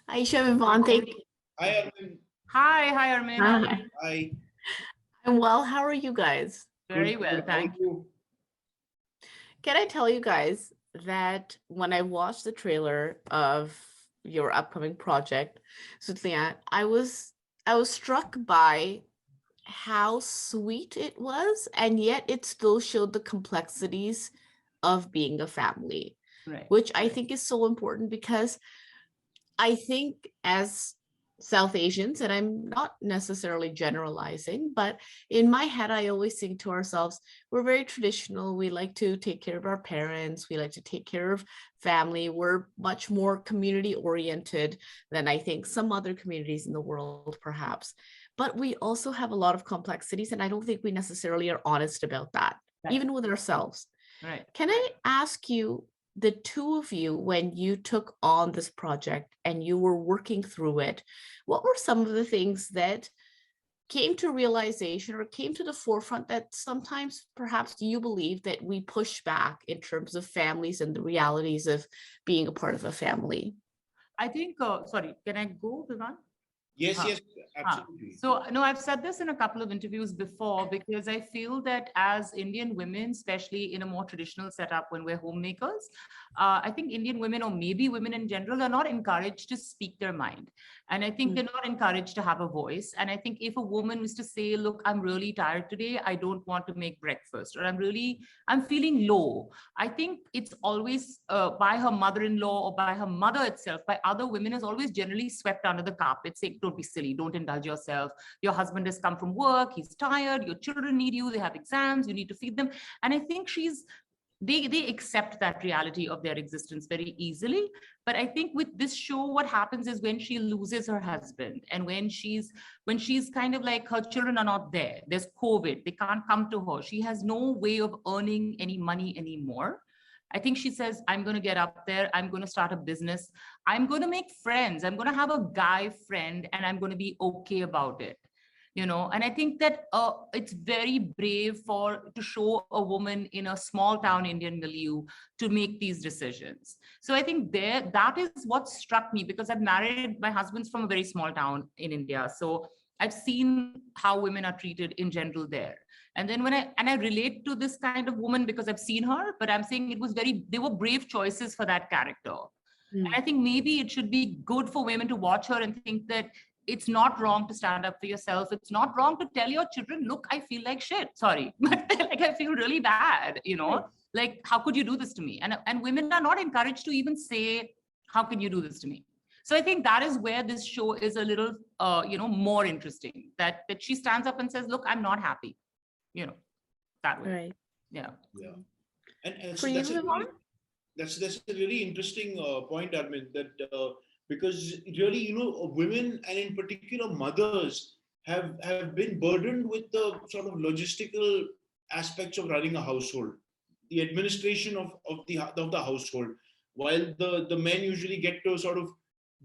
Ayesha, Vivaan, thank you. Hi, Armin. Hi, Armin. Hi. Hi. I'm well. How are you guys? Very Good, well, good. How thank are you. you? Can I tell you guys that when I watched the trailer of your upcoming project, Sutliyaan, I was struck by how sweet it was, and yet it still showed the complexities of being a family, Right. which I think is so important because I think as South Asians, and I'm not necessarily generalizing, but in my head, I always think to ourselves, we're very traditional. We like to take care of our parents. We like to take care of family. We're much more community oriented than I think some other communities in the world, perhaps. But we also have a lot of complexities, and I don't think we necessarily are honest about that, Right. even with ourselves. Right. Can I ask you, the two of you, when you took on this project and you were working through it, what were some of the things that came to realization or came to the forefront that sometimes perhaps you believe that we push back in terms of families and the realities of being a part of a family? I think, sorry, can I go, Vivaan? Yes, Huh. yes, absolutely. So, no, I've said this in a couple of interviews before because I feel that as Indian women, especially in a more traditional setup when we're homemakers, I think Indian women, or maybe women in general, are not encouraged to speak their mind. And I think they're not encouraged to have a voice. And I think if a woman was to say, look, I'm really tired today, I don't want to make breakfast, or I'm feeling low, I think it's always by her mother-in-law or by her mother itself, by other women, is always generally swept under the carpet, saying, don't be silly, don't indulge yourself. Your husband has come from work, he's tired, your children need you, they have exams, you need to feed them. And I think they accept that reality of their existence very easily. But I think with this show, what happens is when she loses her husband, and when she's kind of like, her children are not there, there's COVID, they can't come to her, she has no way of earning any money anymore. I think she says, I'm going to get up there, I'm going to start a business, I'm going to make friends, I'm going to have a guy friend, and I'm going to be okay about it. And I think that it's very brave to show a woman in a small town Indian milieu to make these decisions. So I think that is what struck me, because I've married, my husband's from a very small town in India. So I've seen how women are treated in general there. And then I relate to this kind of woman because I've seen her, but I'm saying they were brave choices for that character. And I think maybe it should be good for women to watch her and think that it's not wrong to stand up for yourself. It's not wrong to tell your children, look, I feel like shit. Sorry, but like, I feel really bad, like, how could you do this to me? And women are not encouraged to even say, how can you do this to me? So I think that is where this show is a little, more interesting, that she stands up and says, look, I'm not happy, that way. Right. Yeah. Yeah. And For so you, Vivaan? that's a really interesting point, Armin, that because really, women, and in particular mothers, have been burdened with the sort of logistical aspects of running a household, the administration of the household, while the men usually get to sort of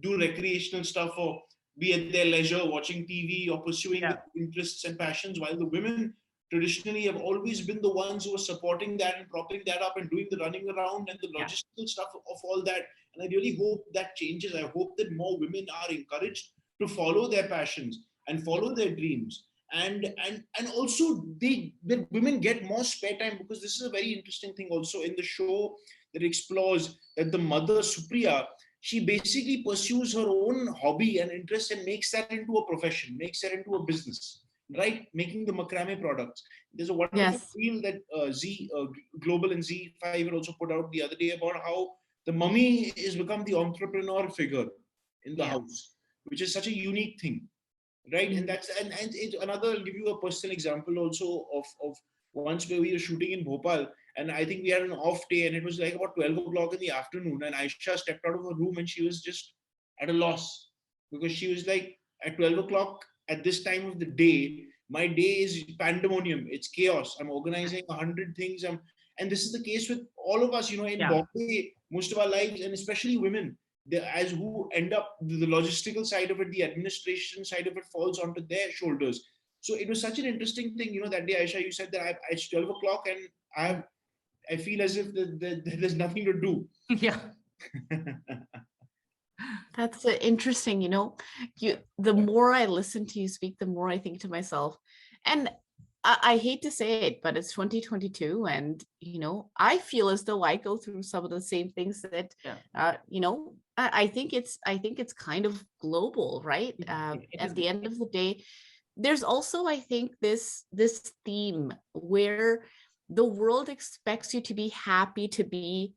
do recreational stuff or be at their leisure watching TV or pursuing Yeah. their interests and passions, while the women traditionally have always been the ones who are supporting that and propping that up and doing the running around and the Yeah. logistical stuff of all that. And I really hope that changes. I hope that more women are encouraged to follow their passions and follow their dreams. And also that women get more spare time, because this is a very interesting thing also in the show that explores that the mother Supriya, she basically pursues her own hobby and interest and makes that into a profession, makes that into a business, right? Making the macrame products. There's a wonderful Yes. reel that ZEE5 Global and ZEE5 had also put out the other day about how the mummy has become the entrepreneur figure in the house, which is such a unique thing, right? And that's and it, another, I'll give you a personal example also of once where we were shooting in Bhopal, and I think we had an off day, and it was like about 12 o'clock in the afternoon, and Ayesha stepped out of her room and she was just at a loss, because she was like, at 12 o'clock at this time of the day, my day is pandemonium, it's chaos, I'm organizing 100 things, and this is the case with all of us, in Bombay, most of our lives, and especially women, as who end up, the logistical side of it, the administration side of it falls onto their shoulders. So it was such an interesting thing, that day, Aisha, you said that it's 12 o'clock and I feel as if there's nothing to do. Yeah. That's interesting. The more I listen to you speak, the more I think to myself, and I hate to say it, but it's 2022, and I feel as though I go through some of the same things that Yeah. I think it's kind of global, right? It is. At the end of the day, there's also, I think, this theme where the world expects you to be happy, to be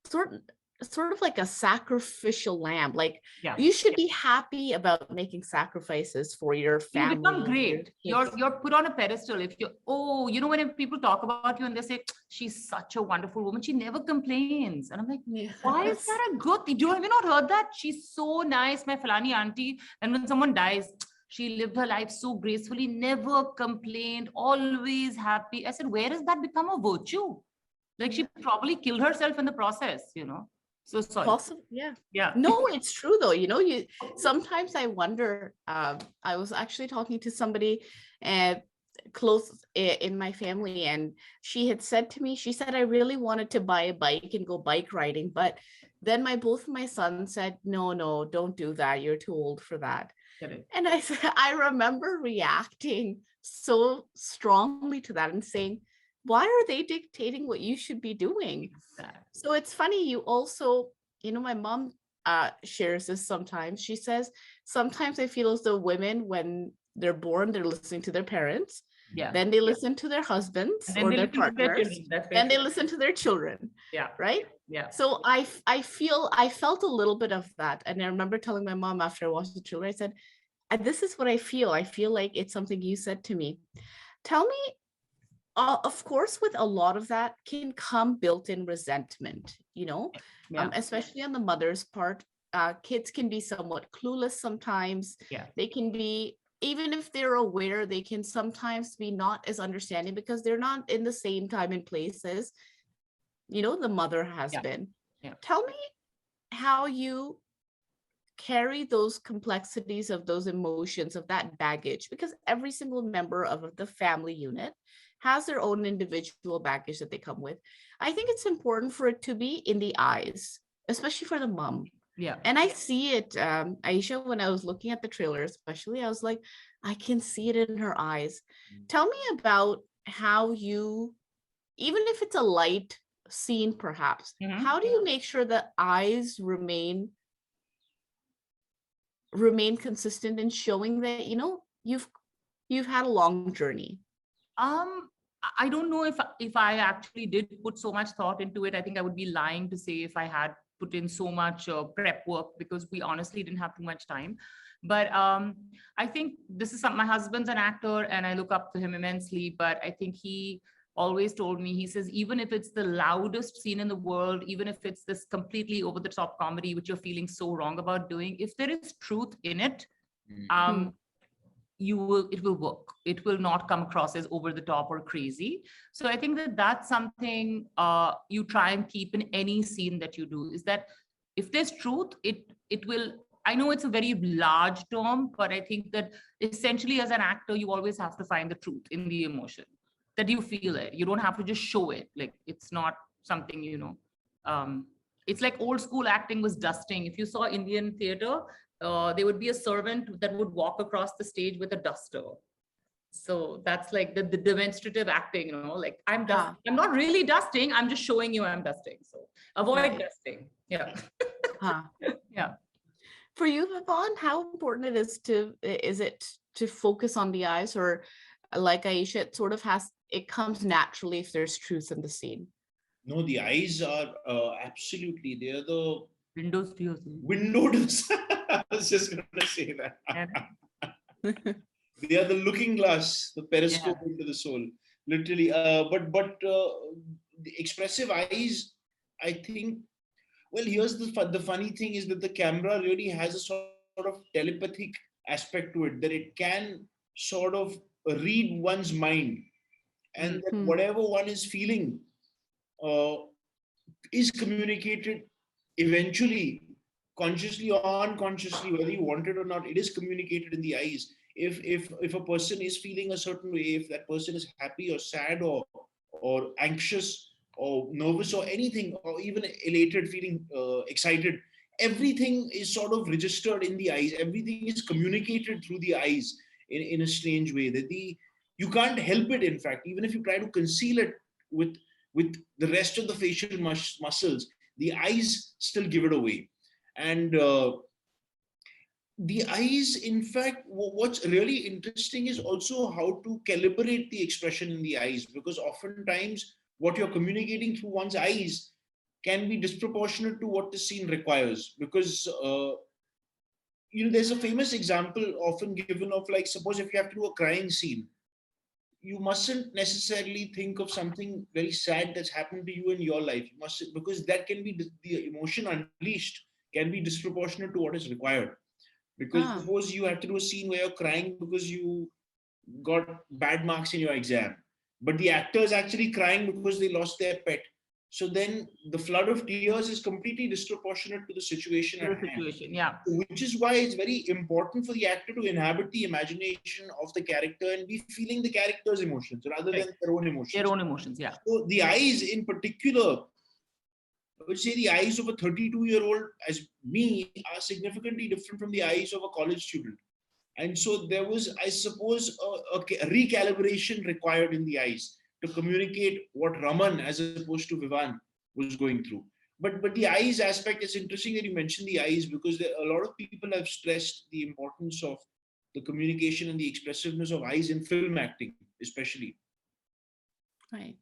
sort sort of like a sacrificial lamb. Like, Yeah. you should be happy about making sacrifices for your You become family, your great. You're kids. you're put on a pedestal. If you when people talk about you and they say she's such a wonderful woman, she never complains, and I'm like, why is Yes. that a good thing? Have you not heard that? She's so nice, my Falani auntie. And when someone dies, she lived her life so gracefully, never complained, always happy. I said, where has that become a virtue? Like, she probably killed herself in the process. So sorry. Possible, yeah. Yeah. No, it's true though. You sometimes I wonder. I was actually talking to somebody close in my family, and she had said to me, she said, I really wanted to buy a bike and go bike riding, but then both of my sons said, no, don't do that. You're too old for that. Correct. And I said, I remember reacting so strongly to that and saying, why are they dictating what you should be doing? So it's funny, you also, my mom shares this sometimes. She says, sometimes I feel as though women, when they're born, they're listening to their parents. Yeah. Then they listen to their husbands And then or they their listen to their partners. children. That's very Then they true. listen to their children. Yeah. Right? Yeah. So I felt a little bit of that. And I remember telling my mom after I watched the trailer, I said, this is what I feel. I feel like it's something you said to me. Tell me, of course, with a lot of that can come built-in resentment, Yeah. especially on the mother's part. Kids can be somewhat clueless sometimes. Yeah. They can be, even if they're aware, they can sometimes be not as understanding because they're not in the same time and place as, the mother has Yeah. been. Yeah. Tell me how you carry those complexities of those emotions, of that baggage, because every single member of the family unit has their own individual baggage that they come with. I think it's important for it to be in the eyes, especially for the mom. Yeah. And I see it, Ayesha, when I was looking at the trailer, especially, I was like, I can see it in her eyes. Tell me about how you, even if it's a light scene, perhaps, how do you make sure the eyes remain consistent in showing that you've had a long journey? I don't know if I actually did put so much thought into it. I think I would be lying to say if I had put in so much prep work, because we honestly didn't have too much time. But I think this is my husband's an actor and I look up to him immensely, but I think he always told me, he says, even if it's the loudest scene in the world, even if it's this completely over the top comedy, which you're feeling so wrong about doing, if there is truth in it, it will work. It will not come across as over the top or crazy. So I think that that's something you try and keep in any scene that you do, is that if there's truth, it will, I know it's a very large term, but I think that essentially as an actor, you always have to find the truth in the emotion, that you feel it. You don't have to just show it. Like, it's not something, it's like old school acting was dusting. If you saw Indian theater, there would be a servant that would walk across the stage with a duster. So that's like the demonstrative acting, like I'm not really dusting. I'm just showing you I'm dusting. So avoid dusting. Yeah. Yeah. For you, Vivaan, how important is it to focus on the eyes, or like Ayesha, it comes naturally if there's truth in the scene? No, the eyes are absolutely, they're the Windows to your windows. I was just going to say that. They are the looking glass, the periscope into the soul, literally. But the expressive eyes, I think. Well, here's the funny thing is that the camera really has a sort of telepathic aspect to it, that it can sort of read one's mind, and that whatever one is feeling is communicated eventually, consciously or unconsciously, whether you want it or not. It is communicated in the eyes. If a person is feeling a certain way, if that person is happy or sad or anxious or nervous or anything, or even elated, feeling excited, everything is sort of registered in the eyes. Everything is communicated through the eyes in a strange way that you can't help it. In fact, even if you try to conceal it with the rest of the facial muscles, the eyes still give it away. And the eyes, in fact, what's really interesting is also how to calibrate the expression in the eyes, because oftentimes what you're communicating through one's eyes can be disproportionate to what the scene requires. Because there's a famous example often given of, like, suppose if you have to do a crying scene, you mustn't necessarily think of something very sad that's happened to you in your life. You must, because that can be the emotion unleashed can be disproportionate to what is required. Because Ah, suppose you have to do a scene where you're crying because you got bad marks in your exam, but the actor is actually crying because they lost their pet. So then the flood of tears is completely disproportionate to the situation To at the hand. situation, yeah. Which is why it's very important for the actor to inhabit the imagination of the character and be feeling the character's emotions rather Right. than their own Their emotions. own emotions, yeah. So the eyes in particular, I would say the eyes of a 32-year-old as me are significantly different from the eyes of a college student. And so there was, I suppose, a recalibration required in the eyes to communicate what Raman, as opposed to Vivaan, was going through. But the eyes aspect, it's interesting that you mentioned the eyes, because a lot of people have stressed the importance of the communication and the expressiveness of eyes in film acting, especially. right.